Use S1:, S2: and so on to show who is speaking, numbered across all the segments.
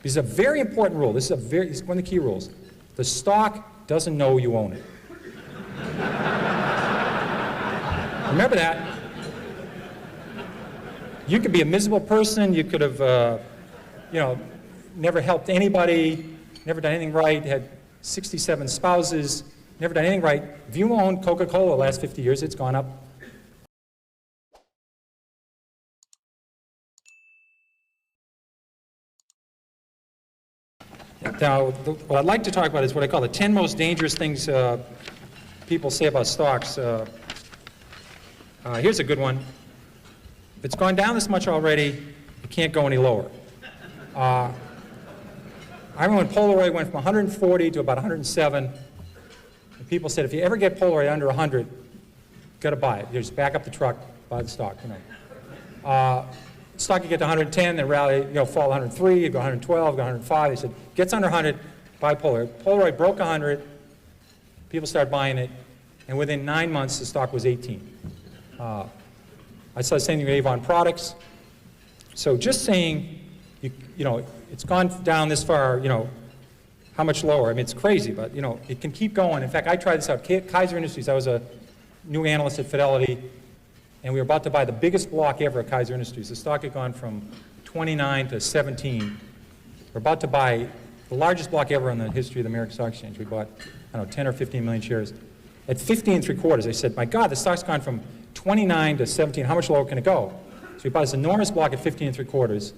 S1: This is a very important rule. This is one of the key rules. The stock doesn't know you own it. Remember that. You could be a miserable person. You could have, never helped anybody, never done anything right, had 67 spouses, never done anything right. If you own Coca-Cola the last 50 years, it's gone up. Now, what I'd like to talk about is what I call the 10 most dangerous things people say about stocks. Here's a good one. If it's gone down this much already, it can't go any lower. I remember when Polaroid went from 140 to about 107, and people said, if you ever get Polaroid under 100, you've got to buy it. You just back up the truck, buy the stock. Stock you get to 110, then rally, fall 103, you go 112, go 105. They said, gets under 100, buy Polaroid. Polaroid broke 100, people started buying it, and within 9 months, the stock was 18. I saw the same thing with Avon Products. So just saying, it's gone down this far, how much lower? I mean, it's crazy, but, it can keep going. In fact, I tried this out. Kaiser Industries, I was a new analyst at Fidelity, and we were about to buy the biggest block ever at Kaiser Industries. The stock had gone from 29 to 17. We're about to buy the largest block ever in the history of the American Stock Exchange. We bought, 10 or 15 million shares. At 15 3/4, I said, my God, the stock's gone from 29 to 17. How much lower can it go? So we bought this enormous block at 15 3/4.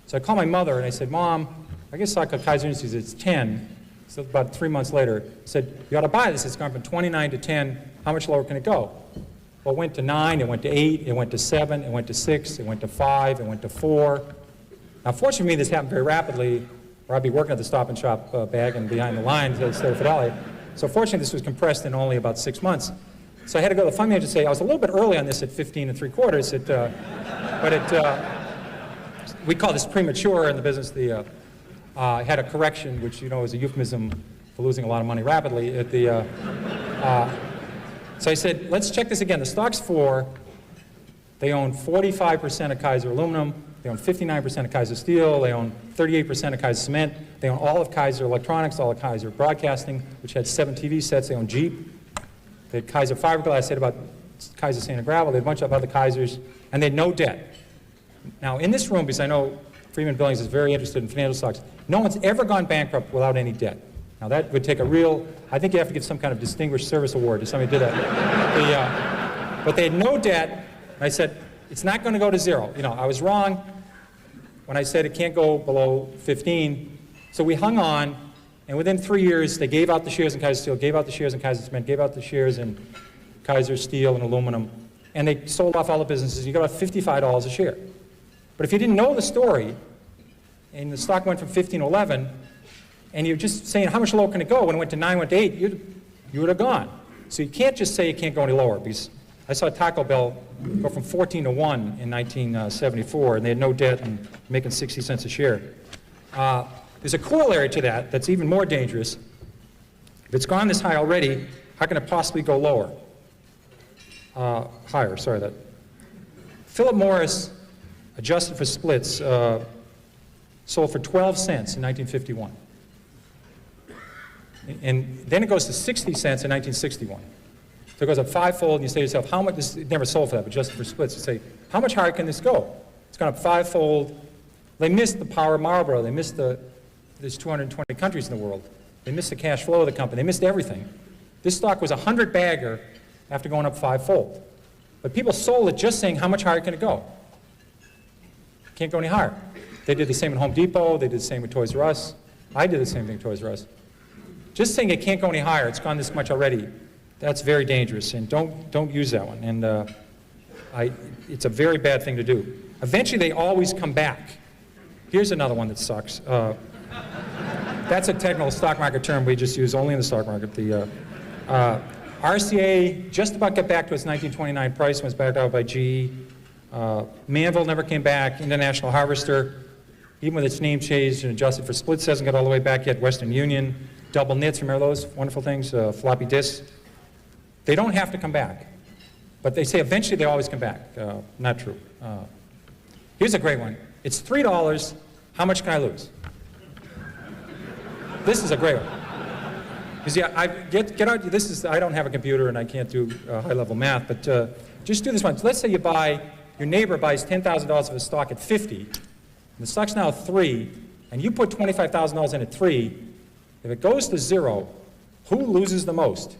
S1: So I called my mother and I said, Mom, I guess stock at Kaiser Industries, it's 10. So about 3 months later, I said, you ought to buy this. It's gone from 29 to 10. How much lower can it go? Well, it went to 9, it went to 8, it went to 7, it went to 6, it went to 5, it went to 4. Now, fortunately for me, this happened very rapidly, or I'd be working at the Stop and Shop bagging behind the line instead of Fidelity. So fortunately, this was compressed in only about 6 months. So I had to go to the fund manager and say, I was a little bit early on this at 15 3/4, we call this premature in the business. I had a correction, which is a euphemism for losing a lot of money rapidly. So I said, let's check this again. The stock's 4. They own 45% of Kaiser Aluminum. They own 59% of Kaiser Steel. They own 38% of Kaiser Cement. They own all of Kaiser Electronics, all of Kaiser Broadcasting, which had 7 TV sets. They own Jeep. They had Kaiser Fiberglass. I said about Kaiser Sand & Gravel. They had a bunch of other Kaisers. And they had no debt. Now, in this room, because I know Freeman Billings is very interested in financial stocks, no one's ever gone bankrupt without any debt. Now, that would take a real, I think you have to give some kind of distinguished service award to somebody who did that. But they had no debt. I said, it's not going to go to 0. I was wrong when I said it can't go below 15. So we hung on, and within 3 years, they gave out the shares in Kaiser Steel, gave out the shares in Kaiser Cement, gave out the shares in Kaiser Steel and Aluminum, and they sold off all the businesses. You got about $55 a share. But if you didn't know the story, and the stock went from 15 to 11, and you're just saying how much lower can it go, when it went to 9, went to 8, you would have gone. So you can't just say it can't go any lower, because I saw Taco Bell go from 14 to 1 in 1974, and they had no debt and making 60 cents a share. There's a corollary to that that's even more dangerous. If it's gone this high already, how can it possibly go lower? Higher, sorry. That Philip Morris, adjusted for splits, sold for 12 cents in 1951. And then it goes to 60 cents in 1961. So it goes up 5-fold, and you say to yourself, how much, it never sold for that, but just for splits, you say, how much higher can this go? It's gone up 5-fold. They missed the power of Marlboro. They missed there's 220 countries in the world. They missed the cash flow of the company. They missed everything. This stock was a 100-bagger after going up 5-fold. But people sold it just saying, how much higher can it go? Can't go any higher. They did the same at Home Depot. They did the same with Toys R Us. I did the same thing with Toys R Us. Just saying it can't go any higher, it's gone this much already, that's very dangerous, and don't use that one. And it's a very bad thing to do. Eventually, they always come back. Here's another one that sucks. That's a technical stock market term we just use only in the stock market. The RCA just about got back to its 1929 price, was backed out by GE. Manville never came back. International Harvester, even with its name changed and adjusted for splits, hasn't got all the way back yet. Western Union, double knits, remember those wonderful things, floppy disks? They don't have to come back. But they say eventually they always come back. Not true. Here's a great one. It's $3. How much can I lose? This is a great one. Because get out, this is, I don't have a computer and I can't do high-level math, but just do this one. So let's say your neighbor buys $10,000 of a stock at 50, and the stock's now 3, and you put $25,000 in at 3. If it goes to 0, who loses the most?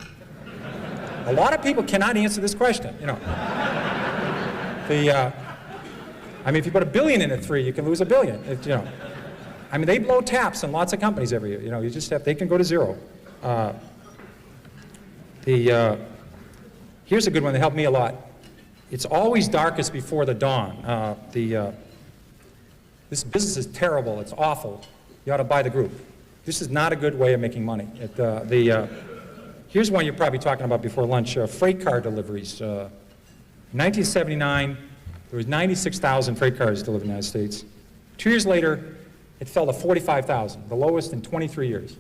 S1: A lot of people cannot answer this question, you know. I mean, if you put $1 billion in at 3, you can lose $1 billion. You know, I mean, they blow taps in lots of companies every year. You know, you just have, they can go to 0. Here's a good one that helped me a lot. It's always darkest before the dawn. This business is terrible. It's awful. You ought to buy the group. This is not a good way of making money. Here's one you're probably talking about before lunch, freight car deliveries. In 1979, there was 96,000 freight cars delivered in the United States. 2 years later, it fell to 45,000, the lowest in 23 years. So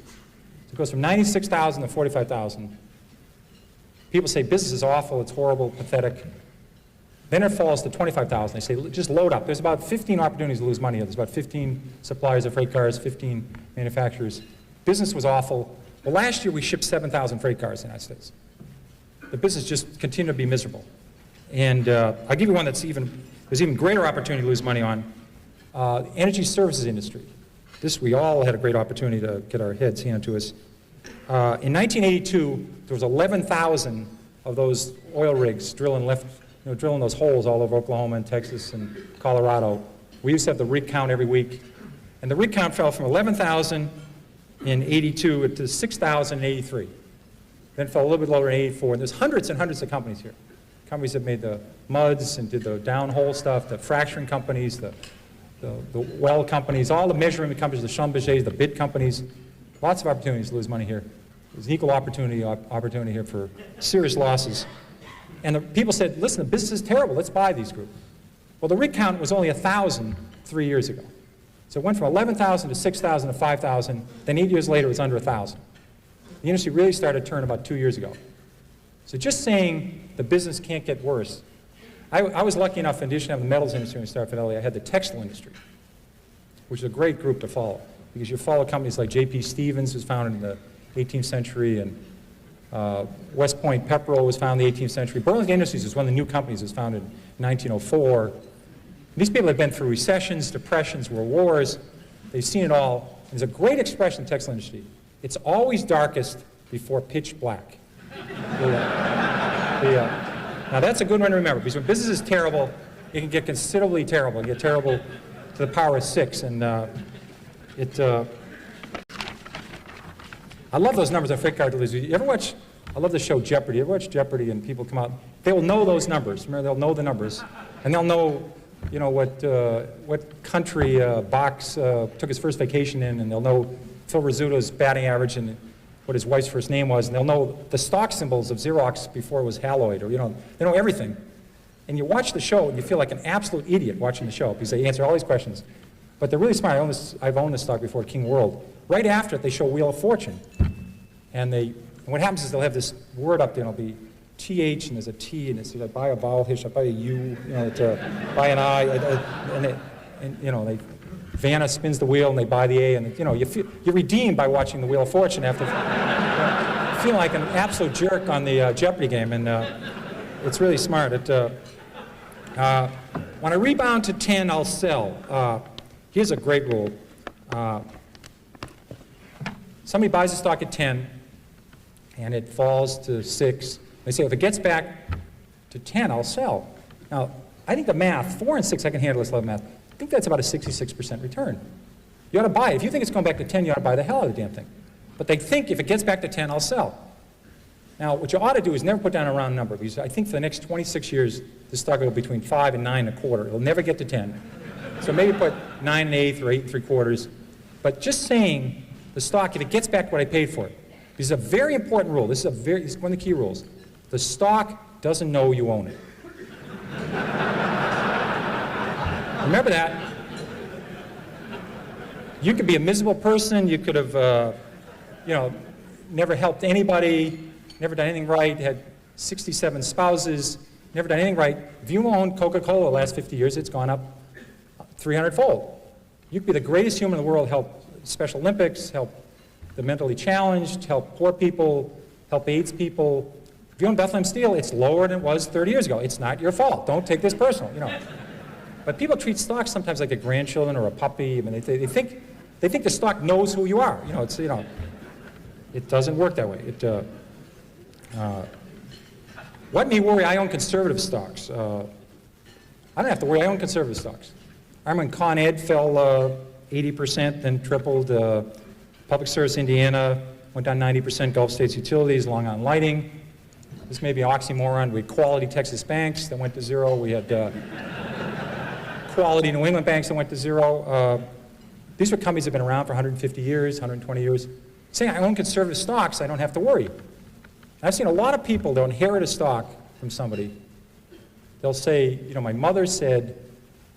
S1: it goes from 96,000 to 45,000. People say business is awful, it's horrible, pathetic. Then it falls to 25,000. They say, just load up. There's about 15 opportunities to lose money. There's about 15 suppliers of freight cars, 15 manufacturers. Business was awful. Well, last year we shipped 7,000 freight cars in the United States. The business just continued to be miserable. And I'll give you one there's even greater opportunity to lose money on. Energy services industry. This, we all had a great opportunity to get our heads handed to us. In 1982, there was 11,000 of those oil rigs drilling those holes all over Oklahoma and Texas and Colorado. We used to have the rig count every week. And the rig count fell from 11,000 in 82 to 6,000 in 83. Then it fell a little bit lower in 84. And there's hundreds and hundreds of companies here. Companies that made the muds and did the downhole stuff, the fracturing companies, the well companies, all the measurement companies, the Schlumbergers, the bid companies. Lots of opportunities to lose money here. There's an equal opportunity here for serious losses. And the people said, listen, the business is terrible, let's buy these groups. Well, the rig count was only 1,000 3 years ago. So it went from 11,000 to 6,000 to 5,000, then 8 years later it was under 1,000. The industry really started to turn about 2 years ago. So just saying the business can't get worse. I was lucky enough, in addition to having the metals industry when I started Fidelity, I had the textile industry, which is a great group to follow. Because you follow companies like J.P. Stevens, was founded in the 18th century, and West Point Pepperell was founded in the 18th century. Burlington Industries was one of the new companies that was founded in 1904. These people have been through recessions, depressions, world wars. They've seen it all. There's a great expression in the textile industry. It's always darkest before pitch black. Now that's a good one to remember, because when business is terrible, it can get considerably terrible. It can get terrible to the power of 6. And I love those numbers on freight car deliveries. You ever watch, I love the show Jeopardy. You ever watch Jeopardy and people come out, they will know those numbers. Remember, they'll know the numbers. And they'll know, you know, what country Box took his first vacation in, and they'll know Phil Rizzuto's batting average and what his wife's first name was, and they'll know the stock symbols of Xerox before it was Haloid, or, you know, they know everything. And you watch the show and you feel like an absolute idiot watching the show because they answer all these questions. But they're really smart. I've owned this stock before, King World. Right after it, they show Wheel of Fortune. And what happens is they'll have this word up there, and it'll be TH, and there's a T, and it's, I buy a vowel here, I buy a U, you know, buy an I, and you know, Vanna spins the wheel, and they buy the A, and, you know, you're redeemed by watching the Wheel of Fortune after feeling like an absolute jerk on the Jeopardy game, and it's really smart. When I rebound to 10, I'll sell. Here's a great rule. Somebody buys a stock at 10, and it falls to 6. They say, if it gets back to 10, I'll sell. Now, I think the math, 4 and 6, I can handle this level of math. I think that's about a 66% return. You ought to buy it. If you think it's going back to 10, you ought to buy the hell out of the damn thing. But they think if it gets back to 10, I'll sell. Now, what you ought to do is never put down a round number, because I think for the next 26 years, this stock will go between 5 and 9 1/4. It'll never get to 10. So maybe put 9 1/8 or 8 3/4. But just saying the stock, if it gets back what I paid for it, this is a very important rule. This is one of the key rules. The stock doesn't know you own it. Remember that. You could be a miserable person. You could have, you know, never helped anybody, never done anything right, had 67 spouses, never done anything right. If you owned Coca-Cola the last 50 years, it's gone up 300-fold. You could be the greatest human in the world, help Special Olympics, help the mentally challenged, help poor people, help AIDS people. If you own Bethlehem Steel, it's lower than it was 30 years ago. It's not your fault. Don't take this personal, you know. But people treat stocks sometimes like a grandchildren or a puppy. I mean, they think the stock knows who you are. You know, it doesn't work that way. Let me worry, I own conservative stocks. I don't have to worry, I own conservative stocks. I remember when Con Ed fell 80%, then tripled. Public Service Indiana went down 90%, Gulf States Utilities, Long Island Lighting. This may be an oxymoron. We had Quality Texas Banks that went to zero. We had Quality New England Banks that went to zero. These were companies that have been around for 150 years, 120 years. Saying I own conservative stocks, I don't have to worry. I've seen a lot of people, they'll inherit a stock from somebody. They'll say, you know, my mother said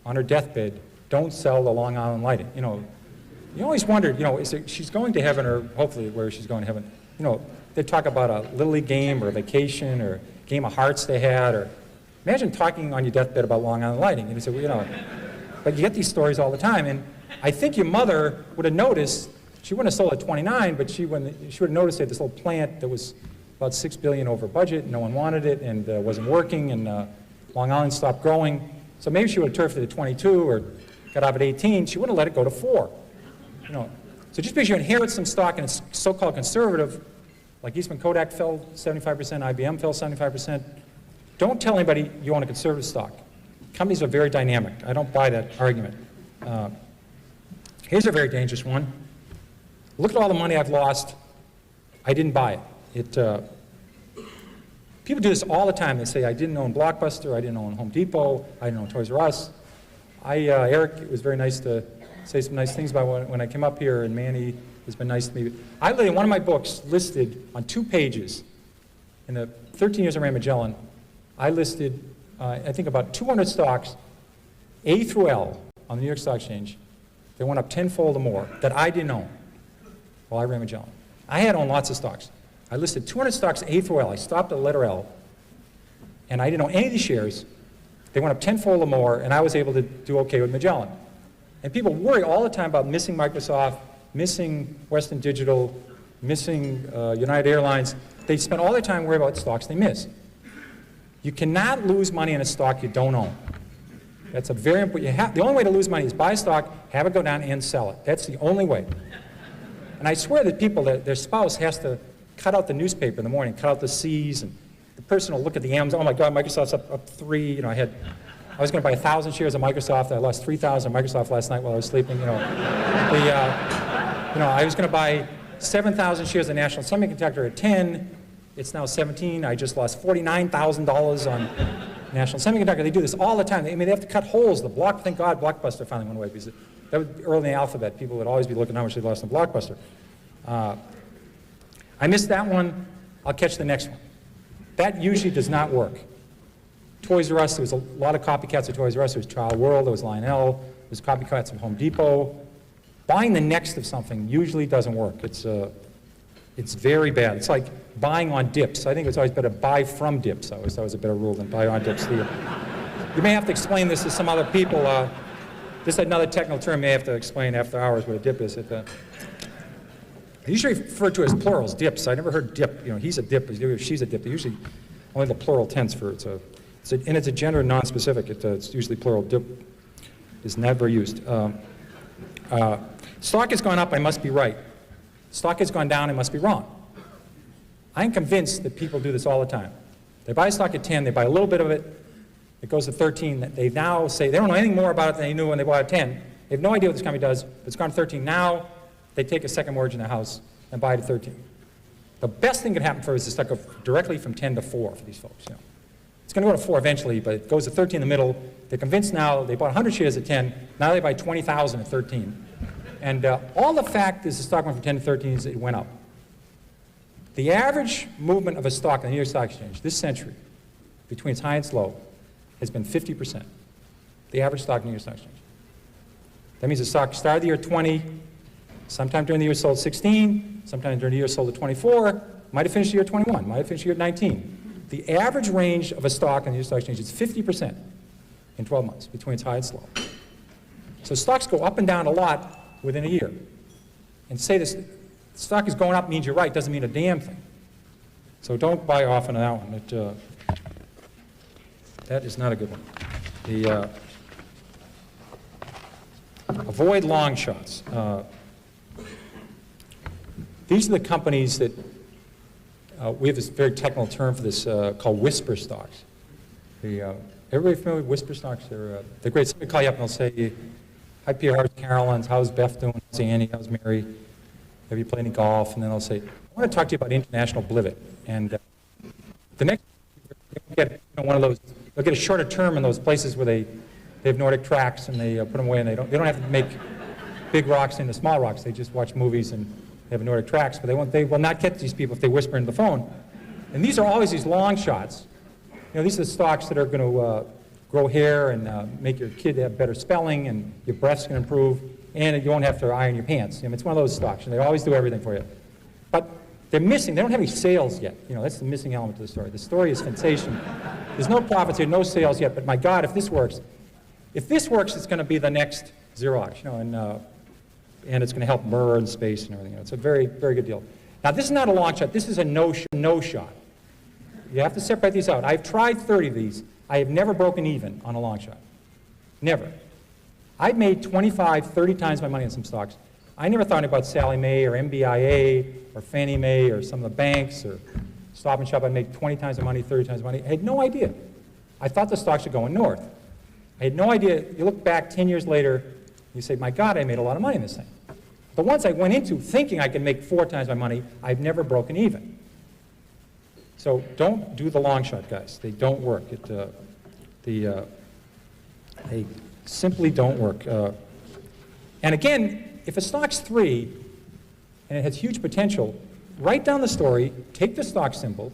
S1: on her deathbed, don't sell the Long Island Lighting. You know, you always wondered, you know, she's going to heaven, or hopefully where she's going to heaven. You know, they talk about a Little League game or a vacation or a game of hearts they had, or imagine talking on your deathbed about Long Island Lighting. And you say, well, you know, but you get these stories all the time. And I think your mother would have noticed, she wouldn't have sold at 29, but she would have noticed they had this little plant that was about $6 billion over budget, and no one wanted it, and wasn't working, and Long Island stopped growing. So maybe she would have turfed it at 22 or got out at 18. She wouldn't have let it go to 4. You know, so just because you inherit some stock and it's so-called conservative, like Eastman Kodak fell 75%, IBM fell 75%, don't tell anybody you own a conservative stock. Companies are very dynamic. I don't buy that argument. Here's a very dangerous one. Look at all the money I've lost. I didn't buy it. People do this all the time. They say, I didn't own Blockbuster, I didn't own Home Depot, I didn't own Toys R Us. Eric, it was very nice to say some nice things about when I came up here, and Manny has been nice to me. I literally, one of my books listed on 2 pages, in the 13 years I ran Magellan, I listed, I think about 200 stocks, A through L, on the New York Stock Exchange. They went up tenfold or more that I didn't own while I ran Magellan. I had owned lots of stocks. I listed 200 stocks A through L. I stopped at the letter L, and I didn't own any of these shares. They went up tenfold or more, and I was able to do okay with Magellan. And people worry all the time about missing Microsoft, missing Western Digital, missing United Airlines. They spend all their time worrying about stocks they miss. You cannot lose money in a stock you don't own. That's a very important, the only way to lose money is buy a stock, have it go down, and sell it. That's the only way. And I swear that people, their spouse has to cut out the newspaper in the morning, cut out the C's, and the person will look at the M's, oh my God, Microsoft's up 3, you know, I was going to buy 1,000 shares of Microsoft, I lost 3,000 of Microsoft last night while I was sleeping, you know. I was going to buy 7,000 shares of National Semiconductor at 10, it's now 17, I just lost $49,000 on National Semiconductor. They do this all the time. They have to cut holes. Thank God Blockbuster finally went away, because that was early in the alphabet. People would always be looking how much they lost on Blockbuster. I missed that one, I'll catch the next one. That usually does not work. Toys R Us, there was a lot of copycats of Toys R Us. There was Child World, there was Lionel, there was copycats of Home Depot. Buying the next of something usually doesn't work. It's very bad. It's like buying on dips. I think it's always better buy from dips. I always thought it was a better rule than buy on dips. You may have to explain this to some other people. This is another technical term you may have to explain after hours what a dip is. They usually refer to it as plurals, dips. I never heard dip. You know, he's a dip, she's a dip. They usually only the plural tense for it. And it's a gender non-specific. It's usually plural. Dip is never used. Stock has gone up, I must be right. Stock has gone down, I must be wrong. I'm convinced that people do this all the time. They buy stock at 10, they buy a little bit of it, it goes to 13. They now say they don't know anything more about it than they knew when they bought it at 10. They have no idea what this company does, but it's gone to 13. Now they take a second mortgage in their house and buy it at 13. The best thing that could happen for us is the stock go directly from 10 to 4 for these folks. You know. It's going to go to 4 eventually, but it goes to 13 in the middle. They're convinced now, they bought 100 shares at 10, now they buy 20,000 at 13. And all the fact is the stock went from 10 to 13 is it went up. The average movement of a stock in the New York Stock Exchange this century, between its high and its low, has been 50%. The average stock in the New York Stock Exchange. That means the stock started the year 20, sometime during the year sold 16, sometime during the year sold at 24, might have finished the year 21, might have finished the year 19. The average range of a stock in the New York Stock Exchange is 50% in 12 months, between its high and its low. So stocks go up and down a lot within a year. And say this, The stock is going up means you're right, doesn't mean a damn thing. So don't buy off on that one. That is not a good one. Avoid long shots. These are the companies that, we have this very technical term for this called whisper stocks. Everybody familiar with whisper stocks? They're great. Somebody call you up and they'll say, hi Pierre, how's Carolyn's, how's Beth doing, how's Annie, how's Mary, have you played any golf? And then they'll say, I want to talk to you about international blivet. And the next, they'll get one of those, they'll get a shorter term in those places where they have Nordic tracks and they put them away and they don't have to make big rocks into small rocks. They just watch movies and they have Nordic tracks, but they will not get these people if they whisper into the phone. And these are always these long shots. You know, these are the stocks that are going to grow hair and make your kid have better spelling and your breath's going to improve and you won't have to iron your pants. I mean, it's one of those stocks and they always do everything for you. But they're missing, they don't have any sales yet. You know, that's the missing element to the story. The story is sensational. There's no profits here, no sales yet, but my God, if this works, it's going to be the next Xerox, you know, and it's going to help Murr and space and everything. It's a very, very good deal. Now, this is not a long shot. This is a no shot. You have to separate these out. I've tried 30 of these. I have never broken even on a long shot. Never. I've made 25, 30 times my money on some stocks. I never thought about Sallie Mae or MBIA or Fannie Mae or some of the banks or Stop and Shop. I'd make 20 times the money, 30 times the money. I had no idea. I thought the stocks were going north. I had no idea. You look back 10 years later, you say, my God, I made a lot of money in this thing. The ones I went into thinking I could make 4 times my money, I've never broken even. So don't do the long shot, guys. They don't work. They simply don't work. And again, if a stock's 3 and it has huge potential, write down the story, take the stock symbol.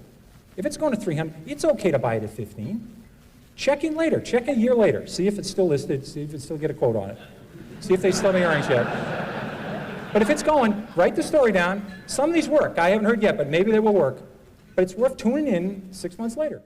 S1: If it's going to 300, it's okay to buy it at 15. Check in later. Check a year later. See if it's still listed. See if it still get a quote on it. See if they still have any earnings yet. But if it's going, write the story down. Some of these work. I haven't heard yet, but maybe they will work. But it's worth tuning in 6 months later.